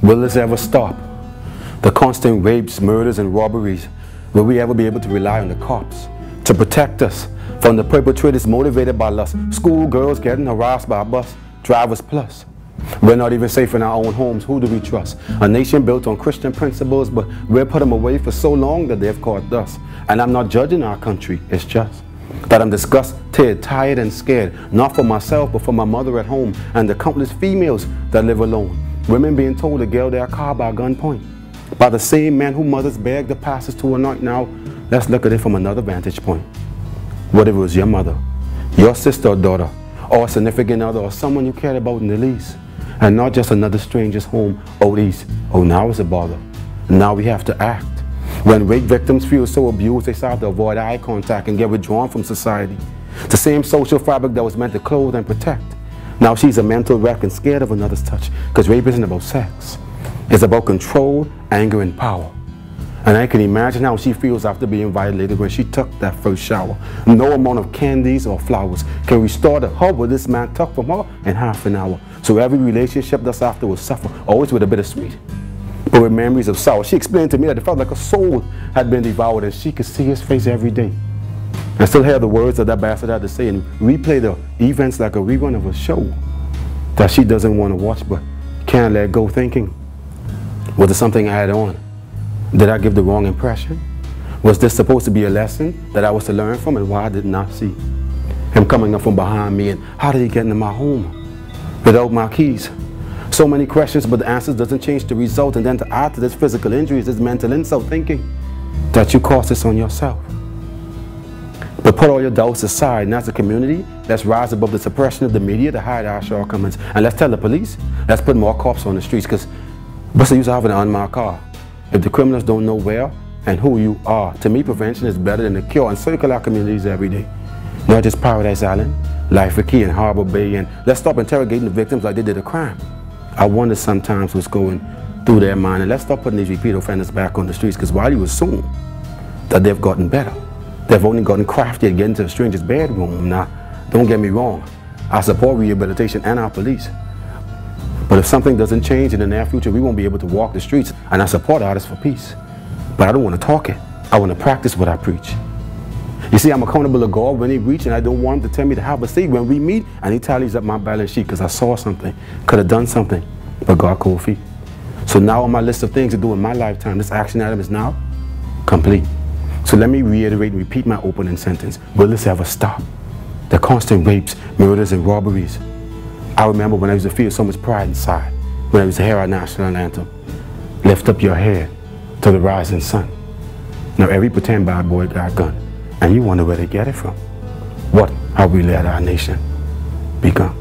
Will this ever stop? The constant rapes, murders, and robberies. Will we ever be able to rely on the cops to protect us from the perpetrators motivated by lust? Schoolgirls getting harassed by bus drivers plus. We're not even safe in our own homes. Who do we trust? A nation built on Christian principles, but we've put them away for so long that they've caught us. And I'm not judging our country. It's just that I'm disgusted, tired, and scared, not for myself, but for my mother at home and the countless females that live alone. Women being told to get their car by gunpoint by the same men who mothers beg the pastors to anoint. Now, let's look at it from another vantage point. What if it was your mother, your sister or daughter, or a significant other, or someone you cared about in the least, and not just another stranger's home out east? Oh, now it's a bother. Now we have to act. When rape victims feel so abused, they start to avoid eye contact and get withdrawn from society. The same social fabric that was meant to clothe and protect. Now she's a mental wreck and scared of another's touch, because rape isn't about sex. It's about control, anger, and power. And I can imagine how she feels after being violated when she took that first shower. No amount of candies or flowers can restore the hug what this man took from her in half an hour. So every relationship that's after will suffer, always with a bit of sweet, but with memories of sour. She explained to me that it felt like her soul had been devoured, and she could see his face every day and still hear the words that bastard had to say and replay the events like a rerun of a show that she doesn't want to watch but can't let go, thinking, was it something I had on? Did I give the wrong impression? Was this supposed to be a lesson that I was to learn from, and why I did not see him coming up from behind me? And how did he get into my home without my keys? So many questions, but the answers doesn't change the result. And then to add to this physical injuries, this mental insult, thinking that you caused this on yourself. But put all your doubts aside, and as a community, let's rise above the suppression of the media to hide our shortcomings. And let's tell the police, let's put more cops on the streets, because what's the use of having an unmarked car if the criminals don't know where and who you are? To me, prevention is better than the cure, and circle our communities every day. Not just Paradise Island, Life Key and Harbor Bay, and let's stop interrogating the victims like they did a crime. I wonder sometimes what's going through their mind, and let's stop putting these repeat offenders back on the streets, because while you assume that they've gotten better, they've only gotten crafty at getting to a stranger's bedroom. Now, don't get me wrong, I support rehabilitation and our police. But if something doesn't change in the near future, we won't be able to walk the streets. And I support Artists for Peace. But I don't want to talk it. I want to practice what I preach. You see, I'm accountable to God when he reaches, and I don't want him to tell me to have a seat when we meet and he tallies up my balance sheet because I saw something, could have done something, but God cold feet. So now on my list of things to do in my lifetime, this action item is now complete. So let me reiterate and repeat my opening sentence. Will this ever stop? The constant rapes, murders, and robberies. I remember when I used to feel so much pride inside when I used to hear our national anthem. Lift up your head to the rising sun. Now every pretend bad boy got a gun, and you wonder where they get it from. What have we let our nation become?